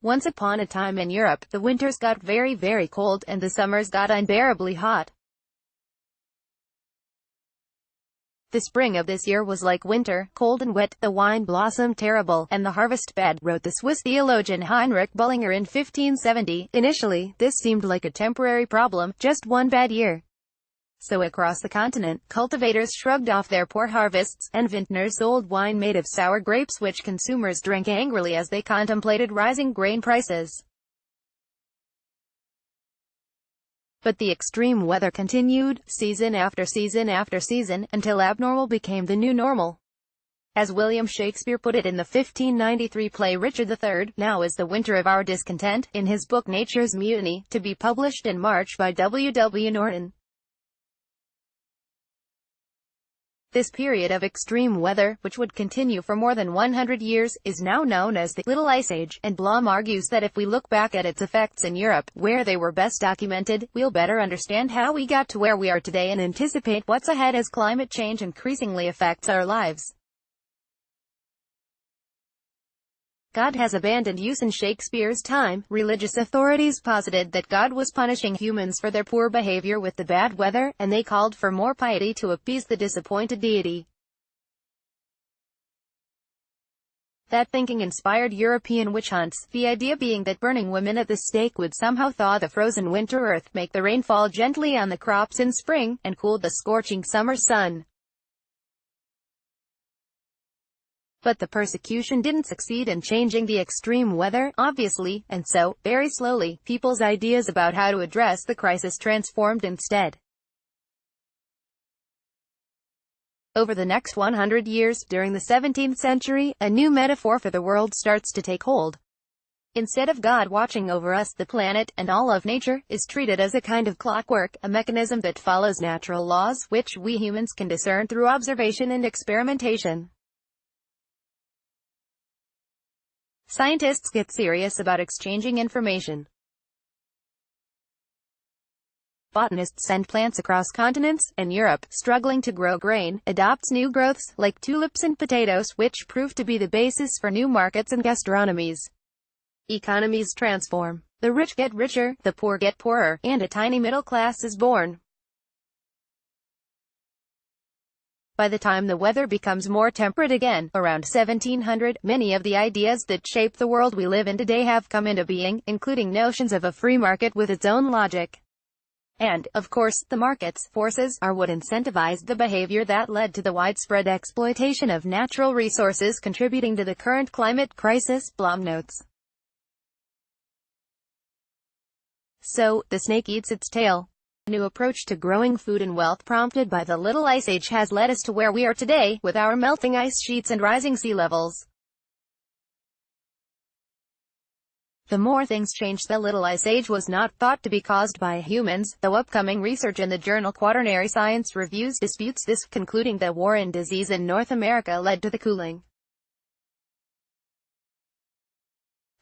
Once upon a time in Europe, the winters got very, very cold and the summers got unbearably hot. The spring of this year was like winter, cold and wet, the wine blossomed terrible, and the harvest bad, wrote the Swiss theologian Heinrich Bullinger in 1570. Initially, this seemed like a temporary problem, just one bad year. So across the continent, cultivators shrugged off their poor harvests, and vintners sold wine made of sour grapes which consumers drank angrily as they contemplated rising grain prices. But the extreme weather continued, season after season after season, until abnormal became the new normal. As William Shakespeare put it in the 1593 play Richard III, now is the winter of our discontent, in his book Nature's Mutiny, to be published in March by W. W. Norton. This period of extreme weather, which would continue for more than 100 years, is now known as the Little Ice Age, and Blum argues that if we look back at its effects in Europe, where they were best documented, we'll better understand how we got to where we are today and anticipate what's ahead as climate change increasingly affects our lives. God has abandoned use. In Shakespeare's time, religious authorities posited that God was punishing humans for their poor behavior with the bad weather, and they called for more piety to appease the disappointed deity. That thinking inspired European witch hunts, the idea being that burning women at the stake would somehow thaw the frozen winter earth, make the rain fall gently on the crops in spring, and cool the scorching summer sun. But the persecution didn't succeed in changing the extreme weather, obviously, and so, very slowly, people's ideas about how to address the crisis transformed instead. Over the next 100 years, during the 17th century, a new metaphor for the world starts to take hold. Instead of God watching over us, the planet, and all of nature, is treated as a kind of clockwork, a mechanism that follows natural laws, which we humans can discern through observation and experimentation. Scientists get serious about exchanging information. Botanists send plants across continents, and Europe, struggling to grow grain, adopts new growths, like tulips and potatoes, which prove to be the basis for new markets and gastronomies. Economies transform. The rich get richer, the poor get poorer, and a tiny middle class is born. By the time the weather becomes more temperate again, around 1700, many of the ideas that shape the world we live in today have come into being, including notions of a free market with its own logic. And, of course, the market's forces are what incentivized the behavior that led to the widespread exploitation of natural resources contributing to the current climate crisis, Blum notes. So, the snake eats its tail. A new approach to growing food and wealth prompted by the Little Ice Age has led us to where we are today, with our melting ice sheets and rising sea levels. The more things changed, the Little Ice Age was not thought to be caused by humans, though upcoming research in the journal Quaternary Science Reviews disputes this, concluding that war and disease in North America led to the cooling.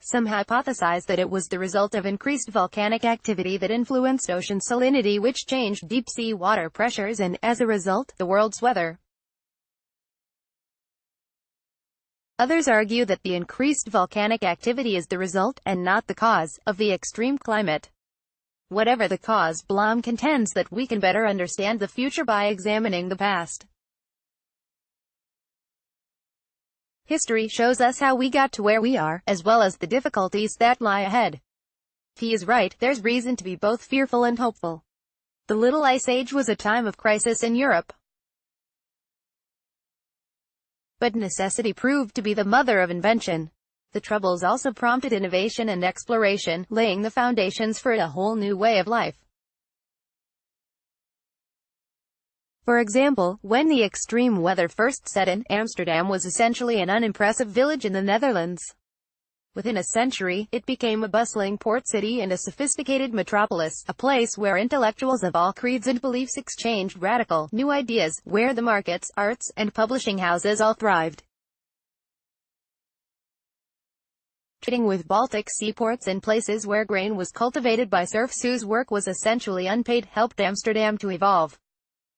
Some hypothesize that it was the result of increased volcanic activity that influenced ocean salinity, which changed deep-sea water pressures and, as a result, the world's weather. Others argue that the increased volcanic activity is the result, and not the cause, of the extreme climate. Whatever the cause, Blum contends that we can better understand the future by examining the past. History shows us how we got to where we are, as well as the difficulties that lie ahead. He is right, there's reason to be both fearful and hopeful. The Little Ice Age was a time of crisis in Europe. But necessity proved to be the mother of invention. The Troubles also prompted innovation and exploration, laying the foundations for a whole new way of life. For example, when the extreme weather first set in, Amsterdam was essentially an unimpressive village in the Netherlands. Within a century, it became a bustling port city and a sophisticated metropolis, a place where intellectuals of all creeds and beliefs exchanged radical, new ideas, where the markets, arts, and publishing houses all thrived. Trading with Baltic seaports and places where grain was cultivated by serfs whose work was essentially unpaid helped Amsterdam to evolve.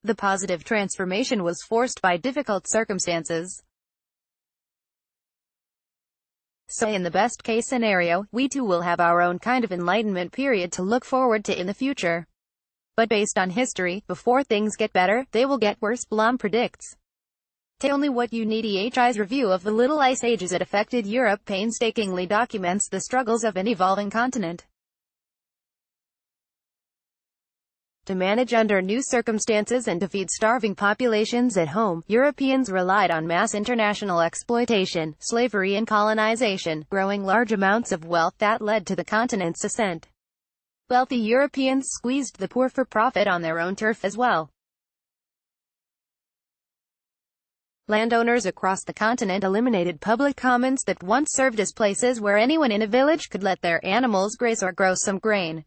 The positive transformation was forced by difficult circumstances. So in the best-case scenario, we too will have our own kind of enlightenment period to look forward to in the future. But based on history, before things get better, they will get worse, Blum predicts. Take only what you need. EHI's review of the Little Ice Age as it affected Europe painstakingly documents the struggles of an evolving continent. To manage under new circumstances and to feed starving populations at home, Europeans relied on mass international exploitation, slavery and colonization, growing large amounts of wealth that led to the continent's ascent. Wealthy Europeans squeezed the poor for profit on their own turf as well. Landowners across the continent eliminated public commons that once served as places where anyone in a village could let their animals graze or grow some grain.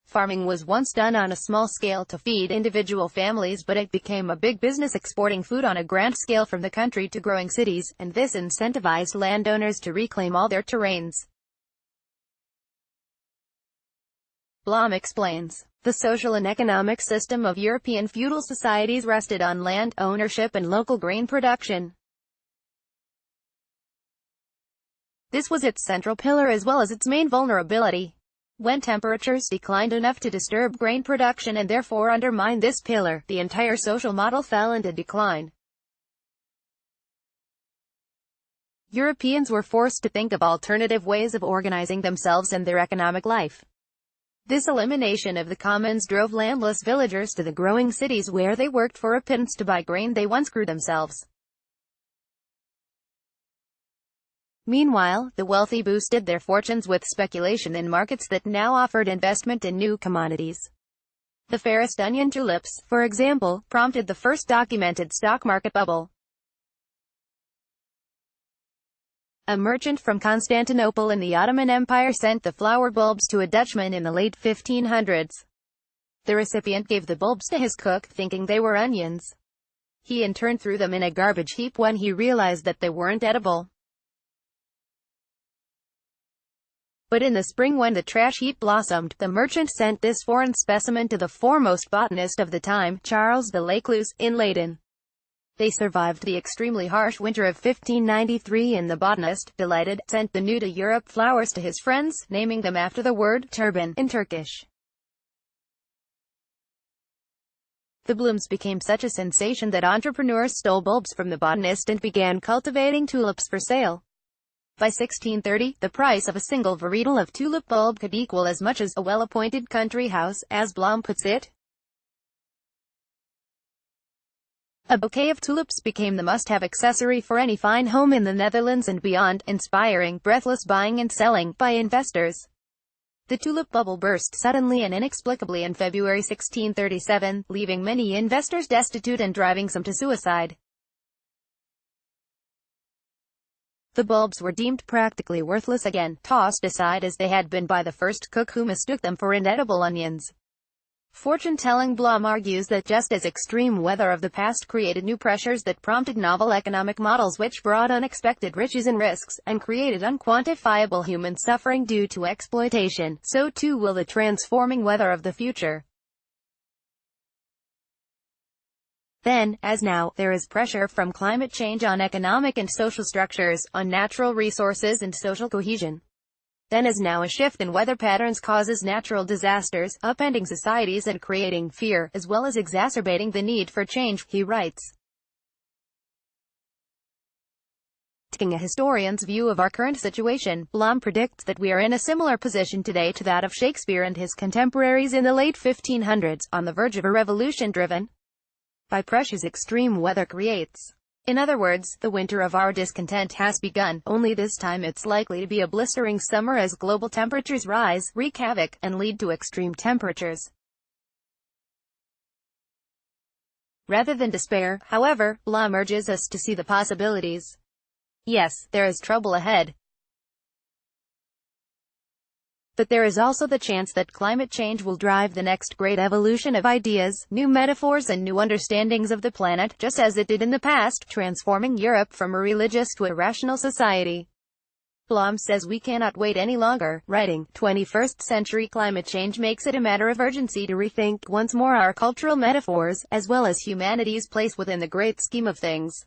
Farming was once done on a small scale to feed individual families, but it became a big business exporting food on a grand scale from the country to growing cities, and this incentivized landowners to reclaim all their terrains. Blum explains, the social and economic system of European feudal societies rested on land ownership and local grain production. This was its central pillar as well as its main vulnerability. When temperatures declined enough to disturb grain production and therefore undermine this pillar, the entire social model fell into decline. Europeans were forced to think of alternative ways of organizing themselves and their economic life. This elimination of the commons drove landless villagers to the growing cities where they worked for a pittance to buy grain they once grew themselves. Meanwhile, the wealthy boosted their fortunes with speculation in markets that now offered investment in new commodities. The fairest onion tulips, for example, prompted the first documented stock market bubble. A merchant from Constantinople in the Ottoman Empire sent the flower bulbs to a Dutchman in the late 1500s. The recipient gave the bulbs to his cook, thinking they were onions. He in turn threw them in a garbage heap when he realized that they weren't edible. But in the spring when the trash heap blossomed, the merchant sent this foreign specimen to the foremost botanist of the time, Charles de Lacluse, in Leyden. They survived the extremely harsh winter of 1593 and the botanist, delighted, sent the new to Europe flowers to his friends, naming them after the word turban in Turkish. The blooms became such a sensation that entrepreneurs stole bulbs from the botanist and began cultivating tulips for sale. By 1630, the price of a single varietal of tulip bulb could equal as much as a well-appointed country house, as Blum puts it. A bouquet of tulips became the must-have accessory for any fine home in the Netherlands and beyond, inspiring breathless buying and selling by investors. The tulip bubble burst suddenly and inexplicably in February 1637, leaving many investors destitute and driving some to suicide. The bulbs were deemed practically worthless again, tossed aside as they had been by the first cook who mistook them for inedible onions. Fortune-telling Blum argues that just as extreme weather of the past created new pressures that prompted novel economic models which brought unexpected riches and risks, and created unquantifiable human suffering due to exploitation, so too will the transforming weather of the future. Then, as now, there is pressure from climate change on economic and social structures, on natural resources and social cohesion. Then as now a shift in weather patterns causes natural disasters, upending societies and creating fear, as well as exacerbating the need for change, he writes. Taking a historian's view of our current situation, Blum predicts that we are in a similar position today to that of Shakespeare and his contemporaries in the late 1500s, on the verge of a revolution driven by pressures extreme weather creates. In other words, the winter of our discontent has begun, only this time it's likely to be a blistering summer as global temperatures rise, wreak havoc, and lead to extreme temperatures. Rather than despair, however, Blum urges us to see the possibilities. Yes, there is trouble ahead. But there is also the chance that climate change will drive the next great evolution of ideas, new metaphors and new understandings of the planet, just as it did in the past, transforming Europe from a religious to a rational society. Blom says we cannot wait any longer, writing, 21st century climate change makes it a matter of urgency to rethink once more our cultural metaphors, as well as humanity's place within the great scheme of things.